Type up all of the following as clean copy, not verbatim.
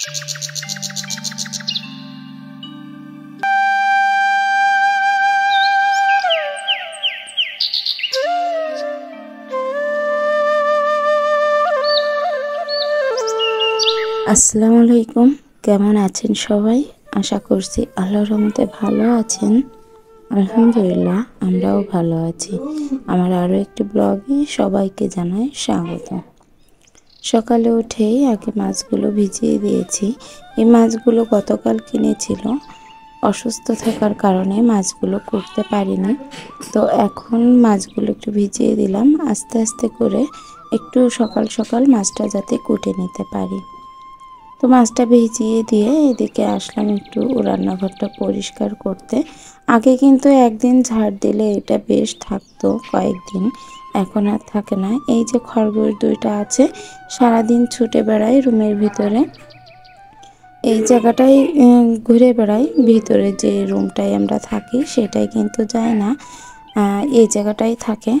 আসসালামু আলাইকুম, কেমন আছেন সবাই? আশা করছি আল্লাহর রহমতে ভালো আছেন। আলহামদুলিল্লাহ, আমরাও ভালো আছি। আমার আরও একটি ব্লগে সবাইকে জানাই স্বাগত। সকালে উঠেই আগে মাছগুলো ভিজিয়ে দিয়েছি। এই মাছগুলো গতকাল কিনেছিল, অসুস্থ থাকার কারণে মাছগুলো করতে পারিনি। তো এখন মাছগুলো একটু ভিজিয়ে দিলাম, আস্তে আস্তে করে একটু সকাল সকাল মাছটা যাতে কুটে নিতে পারি। তো মাছটা ভিজিয়ে দিয়ে এদিকে আসলাম একটু রান্নাঘরটা পরিষ্কার করতে। আগে কিন্তু একদিন ঝাড় দিলে এটা বেশ থাকতো কয়েকদিন, এখন আর থাকে না। এই যে খরগোশ দুইটা আছে, সারাদিন ছুটে বেড়ায় রুমের ভিতরে, এই জায়গাটাই ঘুরে বেড়ায়। ভিতরে যে রুমটায় আমরা থাকি সেটাই কিন্তু যায় না, এই জায়গাটাই থাকে।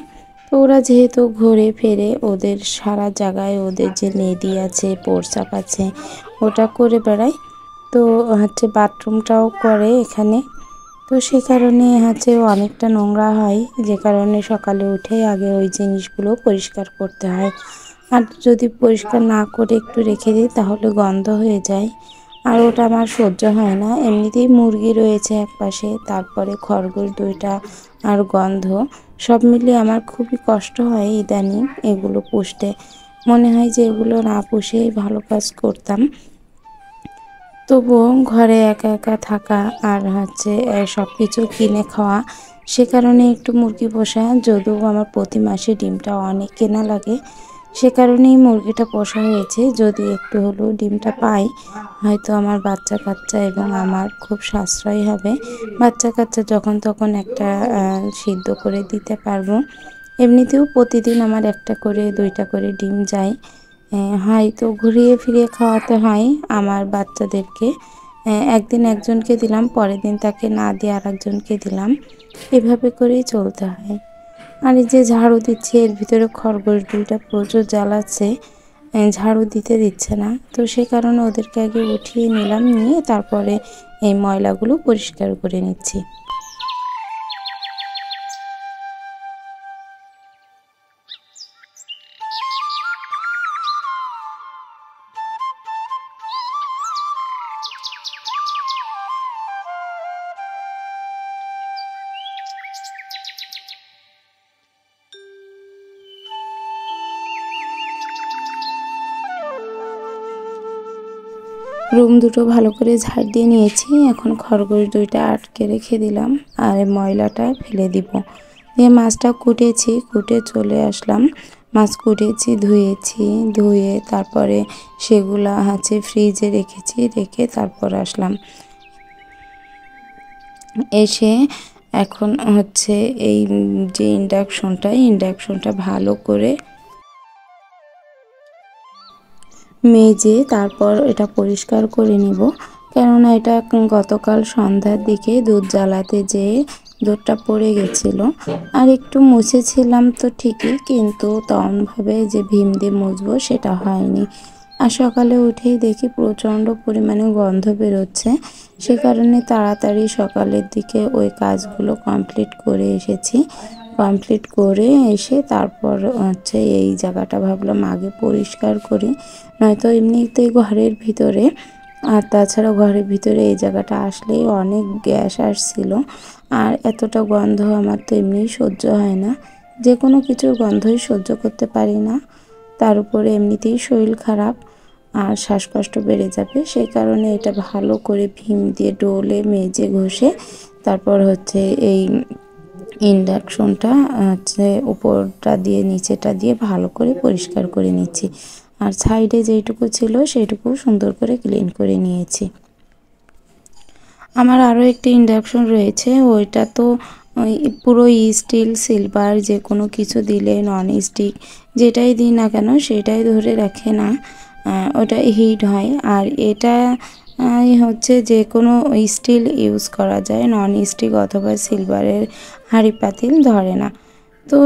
তো ওরা যেহেতু ঘুরে ফেরে, ওদের সারা জায়গায় ওদের যে নেদি আছে, প্রস্রাব আছে, ওটা করে বেড়ায়। তো বাথরুমটাও করে এখানে। তো সে কারণে অনেকটা নোংরা হয়, যে কারণে সকালে উঠে আগে ওই জিনিসগুলো পরিষ্কার করতে হয়। আর যদি পরিষ্কার না করে একটু রেখে দিই তাহলে গন্ধ হয়ে যায়, আর ওটা আমার সহ্য হয় না। এমনিতেই মুরগি রয়েছে একপাশে, তারপরে খরগোশ দুইটা, আর গন্ধ, সব মিলিয়ে আমার খুবই কষ্ট হয় ইদানিং এগুলো পুষতে। মনে হয় যে এগুলো না পুষেই ভালো কাজ করতাম। তবুও ঘরে একা একা থাকা আর সব কিছু কিনে খাওয়া, সে কারণে একটু মুরগি পোষা, যদিও আমার প্রতি মাসে ডিমটা অনেক কেনা লাগে, সে কারণেই মুরগিটা পোষা হয়েছে। যদি একটু হলেও ডিমটা পাই, হয়তো আমার বাচ্চা কাচ্চা এবং আমার খুব সাশ্রয় হবে। বাচ্চা কাচ্চা যখন তখন একটা সিদ্ধ করে দিতে পারবো। এমনিতেও প্রতিদিন আমার একটা করে দুইটা করে ডিম যায়, হয়তো ঘুরিয়ে ফিরিয়ে খাওয়াতে হয় আমার বাচ্চাদেরকে। একদিন একজনকে দিলাম, পরের দিন তাকে না দিয়ে আর একজনকে দিলাম, এভাবে করেই চলতে হয়। আর এই যে ঝাড়ু দিচ্ছে, এর ভিতরে খরগোশ দুইটা প্রচুর জ্বালাচ্ছে, ঝাড়ু দিতে দিচ্ছে না। তো সে কারণে ওদেরকে আগে উঠিয়ে নিলাম, নিয়ে তারপরে এই ময়লাগুলো পরিষ্কার করে নিচ্ছি। রুম দুটো ভালো করে ঝাড় দিয়ে নিয়েছি, এখন খরগোশ দুইটা আটকে রেখে দিলাম আর ময়লাটা ফেলে দিব। দিয়ে মাছটা কুটেছি, কুটে চলে আসলাম। মাছ কুটেছি, ধুয়েছি, ধুয়ে তারপরে সেগুলা ফ্রিজে রেখেছি, রেখে তারপর আসলাম। এসে এখন এই যে ইন্ডাকশনটা ভালো করে মেজে তারপর এটা পরিষ্কার করে নিব। কেননা এটা গতকাল সন্ধ্যার দিকে দুধ জ্বালাতে যেয়ে দুধটা পড়ে গেছিলো, আর একটু মুছেছিলাম তো ঠিকই, কিন্তু তেমনভাবে যে ভীম দিয়ে মুছবো সেটা হয়নি। আর সকালে উঠেই দেখি প্রচণ্ড পরিমাণে গন্ধ বেরোচ্ছে, সে কারণে তাড়াতাড়ি সকালের দিকে ওই কাজগুলো কমপ্লিট করে এসেছি। কমপ্লিট করে এসে তারপর এই জায়গাটা ভাবলাম আগে পরিষ্কার করি, নয়তো এমনিতেই ঘরের ভিতরে, আর তাছাড়া ঘরের ভিতরে এই জায়গাটা আসলেই অনেক গ্যাস আসছিল, আর এতটা গন্ধ আমার তো এমনিই সহ্য হয় না, যে কোনো কিছুর গন্ধই সহ্য করতে পারি না। তার উপরে এমনিতেই শরীর খারাপ আর শ্বাসকষ্ট বেড়ে যাবে, সেই কারণে এটা ভালো করে ভীম দিয়ে ডোলে মেজে ঘষে তারপর এই ইন্ডাকশনটা উপরটা দিয়ে নিচেটা দিয়ে ভালো করে পরিষ্কার করে নিচ্ছি, আর সাইডে যেইটুকু ছিল সেইটুকু সুন্দর করে ক্লিন করে নিয়েছি। আমার আরও একটি ইন্ডাকশন রয়েছে, ওইটা তো পুরো স্টিল সিলভার, যে কোনো কিছু দিলে নন স্টিক যেটাই দিই না কেন সেটাই ধরে রাখে না, ওটা হিট হয়। আর এটা যে কোনো স্টিল ইউজ করা যায়, নন স্টিক অথবা সিলভারের হাঁড়ি পাতিল ধরে না। তো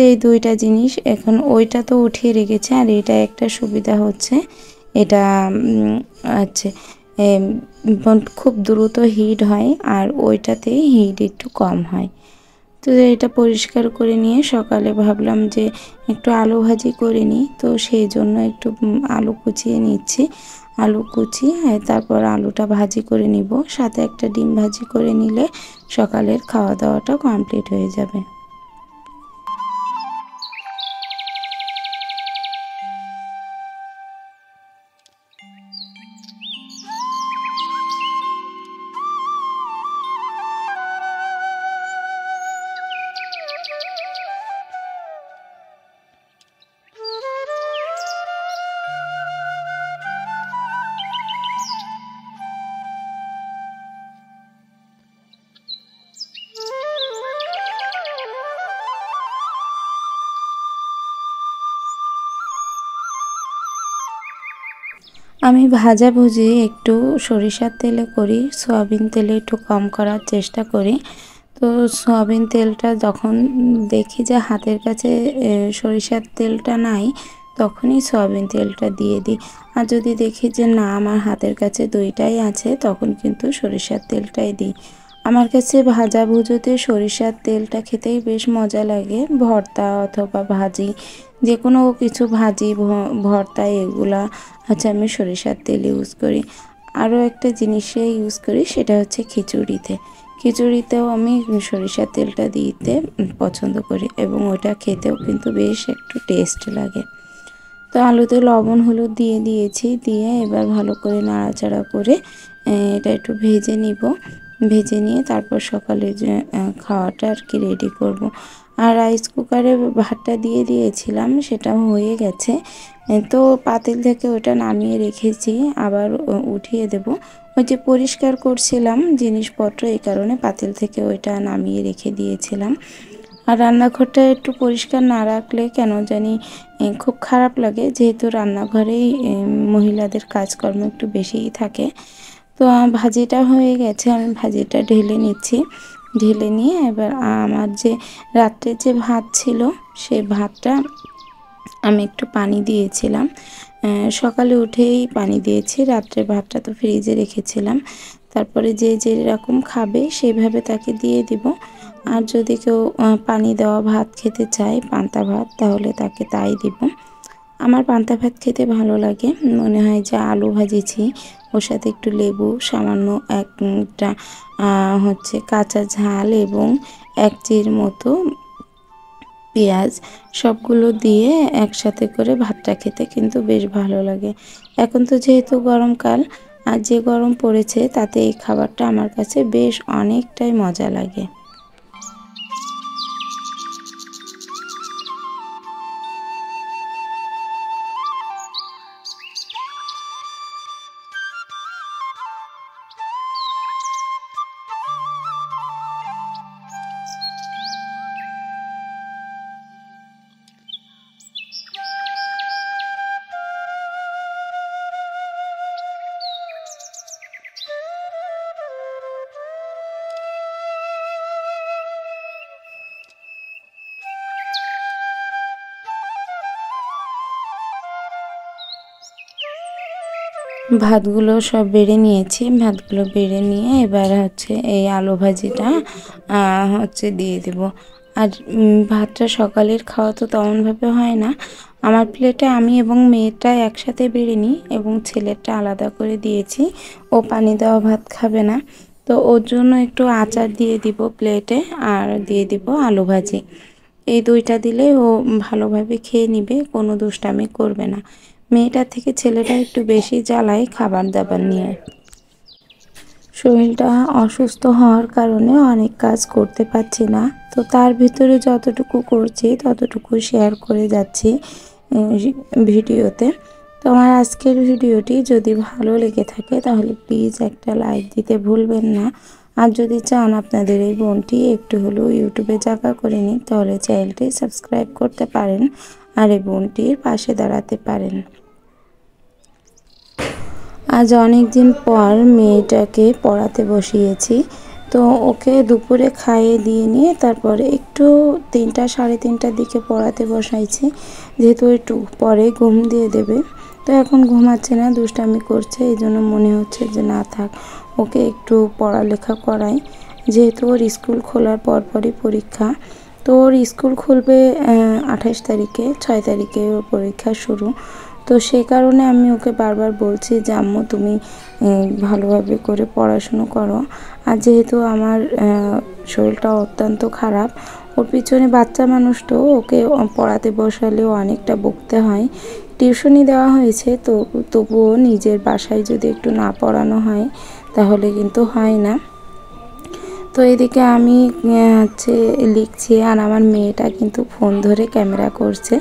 এই দুইটা জিনিস এখন ওইটা তো উঠিয়ে রেখেছে, আর এটা একটা সুবিধা হচ্ছে এটা আছে খুব দ্রুত হিট হয়, আর ওইটাতে হিট একটু কম হয়। তো এটা পরিষ্কার করে নিয়ে সকালে ভাবলাম যে একটু আলু ভাজি করে নিই, তো সেই জন্য একটু আলু কুচিয়ে নিচ্ছি। আলু কুচিয়ে তারপর আলুটা ভাজি করে নিব, সাথে একটা ডিম ভাজি করে নিলে সকালের খাওয়া দাওয়াটা কমপ্লিট হয়ে যাবে। আমি ভাজাভুজি একটু সরিষার তেলে করি, সয়াবিন তেলে একটু কম করার চেষ্টা করি। তো সয়াবিন তেলটা যখন দেখি যে হাতের কাছে সরিষার তেলটা নাই, তখনই সয়াবিন তেলটা দিয়ে দিই। আর যদি দেখি যে না আমার হাতের কাছে দুইটাই আছে, তখন কিন্তু সরিষার তেলটাই দিই। আমার কাছে ভাজাভুজিতে সরিষার তেলটা খেতেই বেশ মজা লাগে। ভর্তা অথবা ভাজি, যে কোনো কিছু ভাজি ভর্তা এগুলা আমি সরিষার তেল ইউজ করি। আরও একটা জিনিসে ইউজ করি, সেটা হচ্ছে খিচুড়িতে। খিচুড়িতেও আমি সরিষার তেলটা দিতে পছন্দ করি, এবং ওটা খেতেও কিন্তু বেশ একটু টেস্ট লাগে। তো আলুতে লবণ হলুদ দিয়ে দিয়েছি, দিয়ে এবার ভালো করে নাড়াচাড়া করে এটা একটু ভেজে নিব। ভেজে নিয়ে তারপর সকালে যে খাওয়াটা আর কি রেডি করব। আর রাইস কুকারে ভাতটা দিয়ে দিয়েছিলাম, সেটা হয়ে গেছে। তো পাতিল থেকে ওটা নামিয়ে রেখেছি, আবার উঠিয়ে দেব। ওই যে পরিষ্কার করছিলাম জিনিসপত্র, এই কারণে পাতিল থেকে ওইটা নামিয়ে রেখে দিয়েছিলাম। আর রান্নাঘরটা একটু পরিষ্কার না রাখলে কেন জানি খুব খারাপ লাগে, যেহেতু রান্নাঘরেই মহিলাদের কাজকর্ম একটু বেশিই থাকে। তো ভাজিটা হয়ে গেছে, আমি ভাজিটা ঢেলে নিচ্ছি। ঢেলে নিয়ে এবার আমার যে রাত্রের যে ভাত ছিল, সেই ভাতটা আমি একটু পানি দিয়েছিলাম। সকালে উঠেই পানি দিয়েছি, রাত্রের ভাতটা তো ফ্রিজে রেখেছিলাম। তারপরে যে যেরকম খাবে সেইভাবে তাকে দিয়ে দিব। আর যদি কেউ পানি দেওয়া ভাত খেতে চায়, পান্তা ভাত, তাহলে তাকে তাই দিব। আমার পান্তা ভাত খেতে ভালো লাগে, মনে হয় যে আলু ভাজেছি, ওর সাথে একটু লেবু, সামান্য একটা কাঁচা ঝাল এবং এক চির মতো পেঁয়াজ, সবগুলো দিয়ে একসাথে করে ভাতটা খেতে কিন্তু বেশ ভালো লাগে। এখন তো যেহেতু গরমকাল, আর যে গরম পড়েছে, তাতে এই খাবারটা আমার কাছে বেশ অনেকটাই মজা লাগে। ভাতগুলো সব বেড়ে নিয়েছি, ভাতগুলো বেড়ে নিয়ে এবার এই আলু ভাজিটা দিয়ে দেব। আর ভাতটা সকালের খাওয়া তো তেমনভাবে হয় না। আমার প্লেটে আমি এবং মেয়েটা একসাথে বেড়ে নিই, এবং ছেলেটা আলাদা করে দিয়েছি, ও পানি দেওয়া ভাত খাবে না। তো ওর জন্য একটু আচার দিয়ে দিব প্লেটে, আর দিয়ে দিব আলু ভাজি। এই দুইটা দিলে ও ভালোভাবে খেয়ে নিবে, কোনো দুষ্টামি করবে না। মেয়েটার থেকে ছেলেটা একটু বেশি জ্বালায় খাবার দাবার নিয়ে। শরীরটা অসুস্থ হওয়ার কারণে অনেক কাজ করতে পারছি না, তো তার ভিতরে যতটুকু করছি ততটুকু শেয়ার করে যাচ্ছি ভিডিওতে। তো আমার আজকের ভিডিওটি যদি ভালো লেগে থাকে, তাহলে প্লিজ একটা লাইক দিতে ভুলবেন না। আর যদি চান আপনাদের এই বোনটি একটু হলেও ইউটিউবে জায়গা করে নিন, তাহলে চ্যানেলটি সাবস্ক্রাইব করতে পারেন, আর এই বোনটির পাশে দাঁড়াতে পারেন। আজ অনেক দিন পর মেয়েটাকে পড়াতে বসিয়েছি, তো ওকে দুপুরে খাইয়ে দিয়ে নিয়ে তারপরে একটু 3টা সাড়ে 3টার দিকে পড়াতে বসাইছি, যেহেতু একটু পরে ঘুম দিয়ে দেবে। তো এখন ঘুমাচ্ছে না, দুষ্টামি করছে, এই জন্য মনে হচ্ছে যে না থাক, ওকে একটু পড়ালেখা করাই, যেহেতু ওর স্কুল খোলার পরপরই পরীক্ষা। তো ওর স্কুল খুলবে 28 তারিখে, 6 তারিখে ওর পরীক্ষা শুরু। তো সেই কারণে আমি ওকে বারবার বলছি যে আম্মু তুমি ভালোভাবে করে পড়াশুনো করো। আর যেহেতু আমার শরীরটা অত্যন্ত খারাপ, ওর পিছনে বাচ্চা মানুষ, তো ওকে পড়াতে বসালেও অনেকটা বকতে হয়। টিউশনি দেওয়া হয়েছে, তো তবুও নিজের বাসায় যদি একটু না পড়ানো হয় তাহলে কিন্তু হয় না। তো এদিকে আমি হচ্ছে লিখছি, আর আমার মেয়েটা কিন্তু ফোন ধরে ক্যামেরা করছে।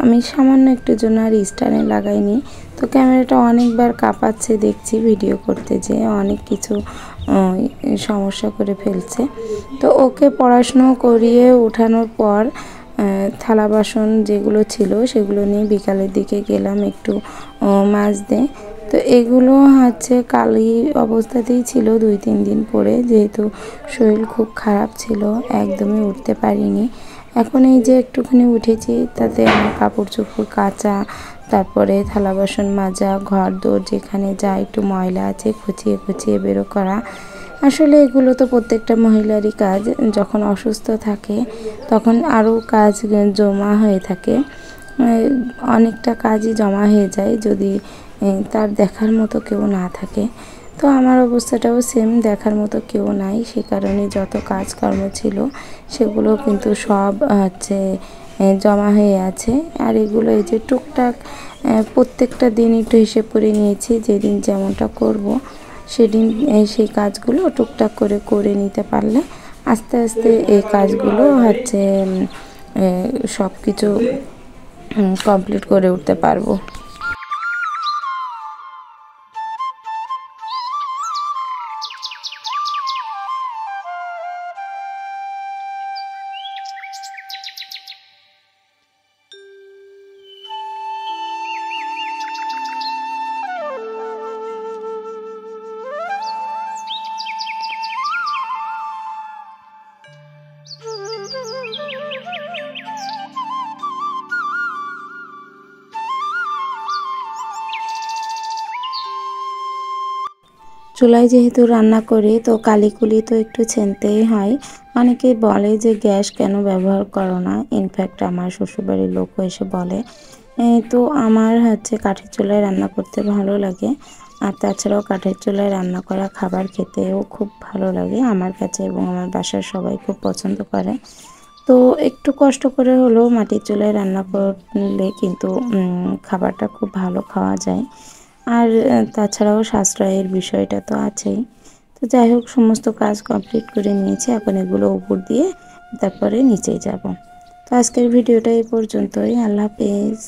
আমি সামান্য একটু জন্য আর স্ট্যান্ডে লাগাইনি, তো ক্যামেরাটা অনেকবার কাঁপাচ্ছে দেখছি ভিডিও করতে, যে অনেক কিছু সমস্যা করে ফেলছে। তো ওকে পড়াশুনো করিয়ে ওঠানোর পর থালা বাসন যেগুলো ছিল সেগুলো নিয়ে বিকালের দিকে গেলাম একটু মাজতে। তো এগুলো হচ্ছে কালি অবস্থাতেই ছিল 2-3 দিন পরে, যেহেতু শরীর খুব খারাপ ছিল, একদমই উঠতে পারিনি। এখন এই যে একটুখানি উঠেছি, তাতে আমার কাপড় চোপড় কাচা, তারপরে থালা বাসন মাজা, ঘর দোর যেখানে যা একটু ময়লা আছে খুঁচিয়ে খুঁচিয়ে বেরো করা। আসলে এগুলো তো প্রত্যেকটা মহিলারই কাজ। যখন অসুস্থ থাকে তখন আরও কাজ জমা হয়ে থাকে, অনেকটা কাজই জমা হয়ে যায় যদি তার দেখার মতো কেউ না থাকে। তো আমার অবস্থাটাও সেম, দেখার মতো কেউ নাই, সে কারণে যত কাজকর্ম ছিল সেগুলো কিন্তু সব হচ্ছে জমা হয়ে আছে। আর এগুলো এই যে টুকটাক প্রত্যেকটা দিন একটু হিসেব করে নিয়েছি, যেদিন যেমনটা করব সেদিন সেই কাজগুলো টুকটাক করে করে নিতে পারলে আস্তে আস্তে এই কাজগুলো হচ্ছে সব কিছু কমপ্লিট করে উঠতে পারবো। চুলায় যেহেতু রান্না করি, তো কালিকুলি তো একটু ছেনতেই হয়। অনেকে বলে যে গ্যাস কেন ব্যবহার করো না, ইনফ্যাক্ট আমার শ্বশুরবাড়ির লোকও এসে বলে। তো আমার হচ্ছে কাঠের চুলায় রান্না করতে ভালো লাগে, আর তাছাড়াও কাঠের চুলায় রান্না করা খাবার খেতেও খুব ভালো লাগে আমার কাছে, এবং আমার বাসার সবাই খুব পছন্দ করে। তো একটু কষ্ট করে হলেও মাটির চুলায় রান্না করলে কিন্তু খাবারটা খুব ভালো খাওয়া যায়। আর তাছাড়াও সাশ্রয়ের বিষয়টা তো আছেই। তো যাই হোক, সমস্ত কাজ কমপ্লিট করে নিয়েছি, এখন এগুলো উপর দিয়ে তারপরে নিচে যাব। তো আজকের ভিডিওটা এই পর্যন্তই। আল্লাহ হাফেজ।